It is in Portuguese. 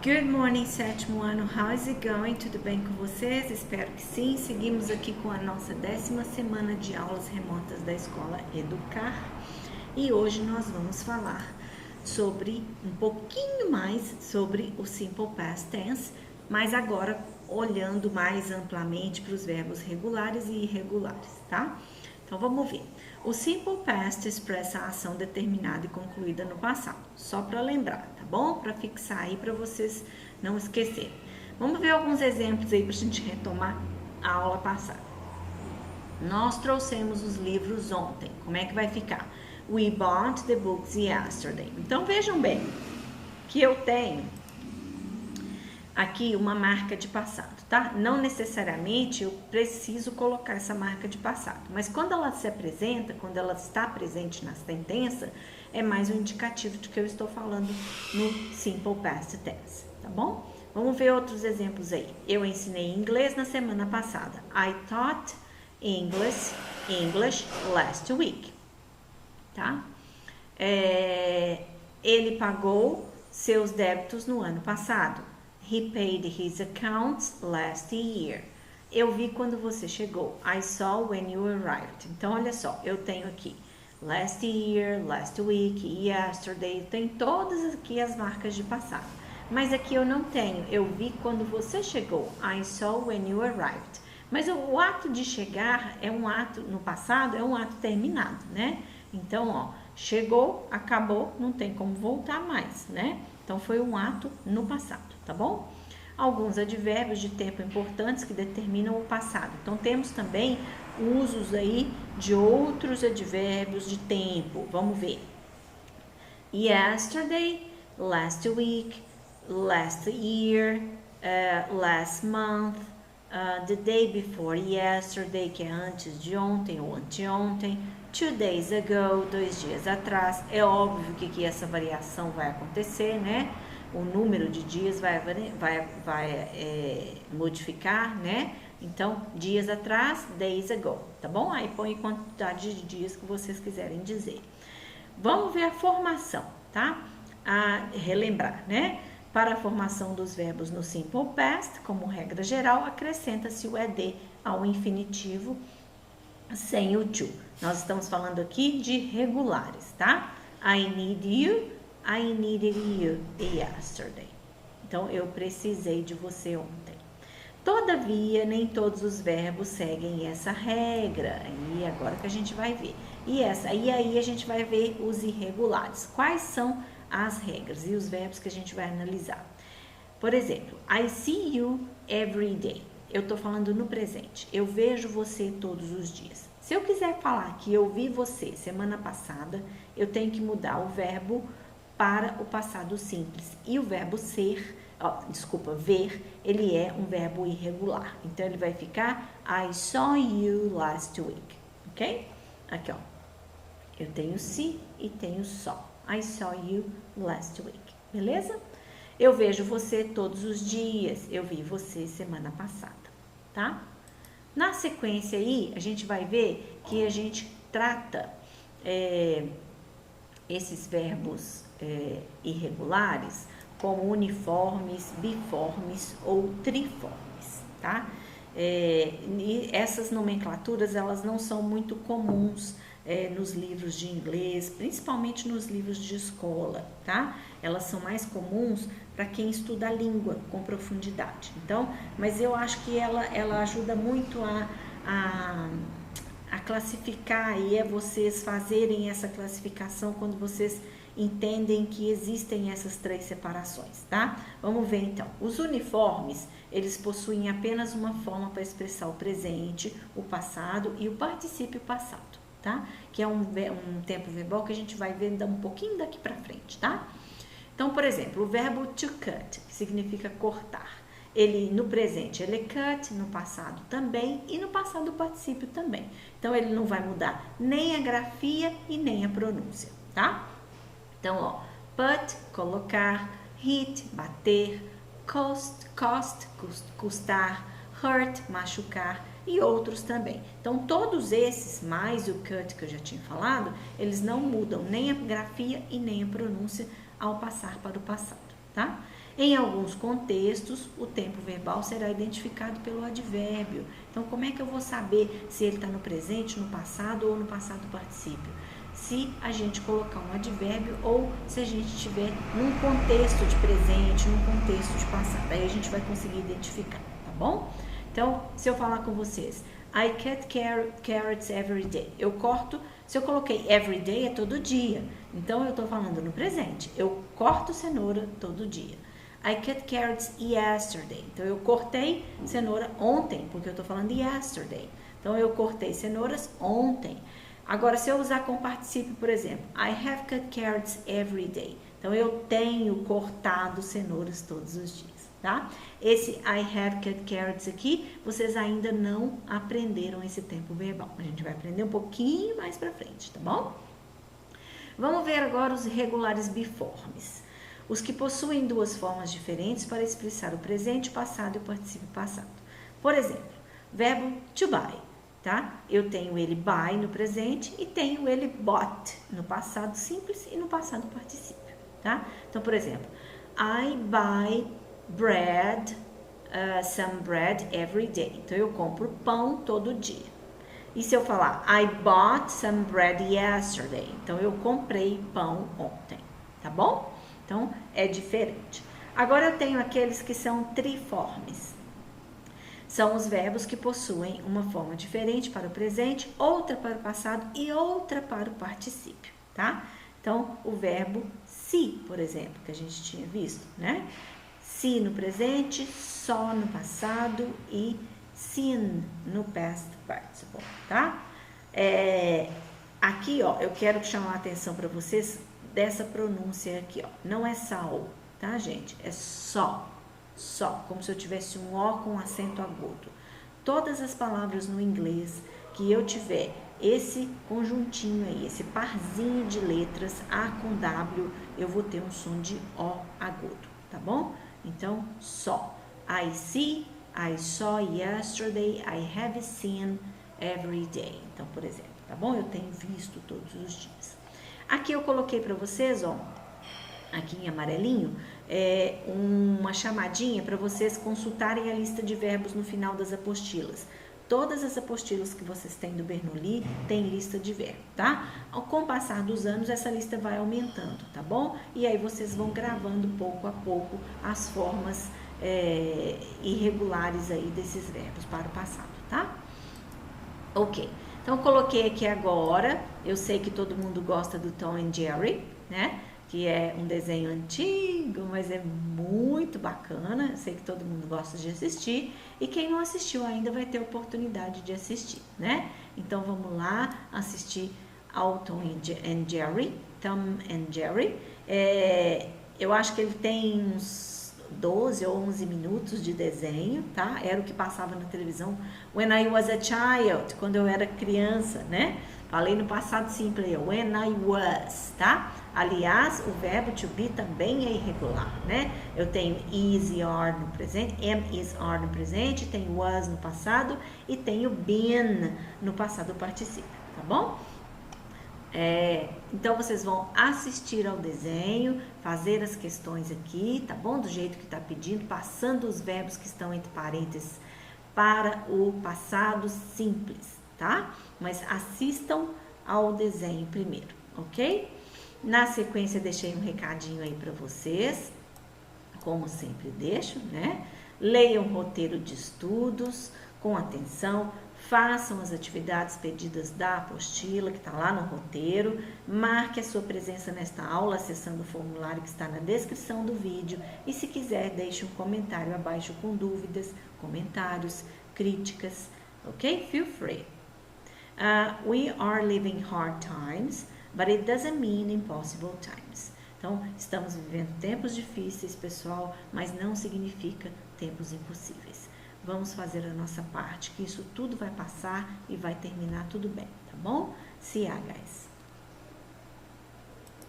Good morning, sétimo ano. How is it going? Tudo bem com vocês? Espero que sim. Seguimos aqui com a nossa 10ª semana de aulas remotas da Escola Educar. E hoje nós vamos falar sobre um pouquinho mais sobre o Simple Past Tense, mas agora olhando mais amplamente para os verbos regulares e irregulares, tá? Então vamos ver. O Simple Past expressa a ação determinada e concluída no passado. Só para lembrar, tá bom? Para fixar aí para vocês não esquecerem. Vamos ver alguns exemplos aí para a gente retomar a aula passada. Nós trouxemos os livros ontem. Como é que vai ficar? We bought the books yesterday. Então vejam bem que eu tenho aqui uma marca de passado, tá? Não necessariamente eu preciso colocar essa marca de passado, mas quando ela se apresenta, quando ela está presente na sentença, é mais um indicativo de que eu estou falando no Simple Past Tense, tá bom? Vamos ver outros exemplos aí. Eu ensinei inglês na semana passada. I taught English last week, tá? Ele pagou seus débitos no ano passado. He paid his accounts last year. Eu vi quando você chegou. I saw when you arrived. Então, olha só, eu tenho aqui last year, last week, yesterday. Tem todas aqui as marcas de passado. Mas aqui eu não tenho. Eu vi quando você chegou. I saw when you arrived. Mas o ato de chegar é um ato, no passado, é um ato terminado, né? Então, ó, chegou, acabou, não tem como voltar mais, né? Então, foi um ato no passado, tá bom? Alguns advérbios de tempo importantes que determinam o passado. Então, temos também usos aí de outros advérbios de tempo. Vamos ver. Yesterday, last week, last year, last month, the day before yesterday, que é antes de ontem ou anteontem, 2 days ago, 2 dias atrás. É óbvio que aqui essa variação vai acontecer, né? O número de dias vai modificar, né? Então, dias atrás, days ago, tá bom? Aí põe a quantidade de dias que vocês quiserem dizer. Vamos ver a formação, tá? Relembrar, né? Para a formação dos verbos no Simple Past, como regra geral, acrescenta-se o ED ao infinitivo sem o to. Nós estamos falando aqui de regulares, tá? I need you, I needed you yesterday. Então, eu precisei de você ontem. Todavia, nem todos os verbos seguem essa regra. E agora que a gente vai ver. E aí a gente vai ver os irregulares. Quais são as regras e os verbos que a gente vai analisar? Por exemplo, I see you every day. Eu estou falando no presente. Eu vejo você todos os dias. Se eu quiser falar que eu vi você semana passada, eu tenho que mudar o verbo para o passado simples. E o verbo ver, ele é um verbo irregular. Então, ele vai ficar I saw you last week, ok? Aqui, ó. Eu tenho see e tenho saw. I saw you last week, beleza? Eu vejo você todos os dias. Eu vi você semana passada, tá? Na sequência aí, a gente vai ver que a gente trata esses verbos irregulares como uniformes, biformes ou triformes, tá? E essas nomenclaturas, elas não são muito comuns nos livros de inglês, principalmente nos livros de escola, tá? Elas são mais comuns para quem estuda a língua com profundidade. Então, mas eu acho que ela ajuda muito a classificar e vocês fazerem essa classificação quando vocês entendem que existem essas 3 separações, tá? Vamos ver então. Os uniformes, eles possuem apenas uma forma para expressar o presente, o passado e o particípio passado, tá? Que é um tempo verbal que a gente vai ver um pouquinho daqui para frente, tá? Então, por exemplo, o verbo to cut, que significa cortar. Ele, no presente, ele é cut, no passado também, e no passado o particípio também. Então, ele não vai mudar nem a grafia e nem a pronúncia, tá? Então, ó, put, colocar, hit, bater, cost, custar, hurt, machucar e outros também. Então, todos esses, mais o cut que eu já tinha falado, eles não mudam nem a grafia e nem a pronúncia ao passar para o passado. tá? Em alguns contextos, o tempo verbal será identificado pelo advérbio. Então, como é que eu vou saber se ele está no presente, no passado ou no passado particípio? Se a gente colocar um advérbio ou se a gente estiver num contexto de presente, num contexto de passado. Aí a gente vai conseguir identificar, tá bom? Então, se eu falar com vocês, I cut carrots every day. Eu corto, se eu coloquei every day é todo dia. Então, eu estou falando no presente. Eu corto cenoura todo dia. I cut carrots yesterday. Então, eu cortei cenoura ontem, porque eu estou falando yesterday. Então, eu cortei cenouras ontem. Agora, se eu usar com particípio, por exemplo, I have cut carrots every day. Então, eu tenho cortado cenouras todos os dias, tá? Esse I have cut carrots aqui, vocês ainda não aprenderam esse tempo verbal. A gente vai aprender um pouquinho mais pra frente, tá bom? Vamos ver agora os irregulares biformes. Os que possuem duas formas diferentes para expressar o presente, passado e o particípio passado. Por exemplo, verbo to buy, tá? Eu tenho ele buy no presente e tenho ele bought no passado simples e no passado particípio, tá? Então, por exemplo, I buy bread, some bread every day. Então, eu compro pão todo dia. E se eu falar I bought some bread yesterday? Então, eu comprei pão ontem, tá bom? Então, é diferente. Agora, eu tenho aqueles que são triformes. São os verbos que possuem uma forma diferente para o presente, outra para o passado e outra para o particípio, tá? Então, o verbo se, por exemplo, que a gente tinha visto, né? Se no presente, só no passado e seen no past participle, tá? Aqui, ó, eu quero chamar a atenção para vocês dessa pronúncia aqui, ó. Não é sal, tá, gente? É só, como se eu tivesse um O com acento agudo. Todas as palavras no inglês que eu tiver esse conjuntinho aí, esse parzinho de letras A com W, eu vou ter um som de O agudo, tá bom? Então, só. I see, I saw yesterday, I have seen every day. Então, por exemplo, tá bom? Eu tenho visto todos os dias. Aqui eu coloquei para vocês, ó, aqui em amarelinho, uma chamadinha para vocês consultarem a lista de verbos no final das apostilas. Todas as apostilas que vocês têm do Bernoulli tem lista de verbo, tá? Com o passar dos anos, essa lista vai aumentando, tá bom? E aí vocês vão gravando pouco a pouco as formas irregulares aí desses verbos para o passado, tá? Ok. Então, coloquei aqui agora, eu sei que todo mundo gosta do Tom and Jerry, né? Que é um desenho antigo, mas é muito bacana. Eu sei que todo mundo gosta de assistir. E quem não assistiu ainda vai ter oportunidade de assistir, né? Então, vamos lá assistir ao Tom and Jerry. Tom and Jerry. Eu acho que ele tem uns 12 ou 11 minutos de desenho, tá? Era o que passava na televisão when I was a child, quando eu era criança, né? Falei no passado simples, when I was, tá? Aliás, o verbo to be também é irregular, né? Eu tenho is e are no presente, am, is, are no presente, tenho was no passado e tenho been no passado particípio, tá bom? Então, vocês vão assistir ao desenho, fazer as questões aqui, tá bom? Do jeito que tá pedindo, passando os verbos que estão entre parênteses para o passado simples, tá? Mas assistam ao desenho primeiro, ok? Na sequência, deixei um recadinho aí para vocês, como sempre deixo, né? Leiam o roteiro de estudos com atenção, façam as atividades pedidas da apostila, que está lá no roteiro, marque a sua presença nesta aula acessando o formulário que está na descrição do vídeo e, se quiser, deixe um comentário abaixo com dúvidas, comentários, críticas, ok? Feel free. We are living hard times, but it doesn't mean impossible times. Então, estamos vivendo tempos difíceis, pessoal, mas não significa tempos impossíveis. Vamos fazer a nossa parte, que isso tudo vai passar e vai terminar tudo bem, tá bom? See ya, guys!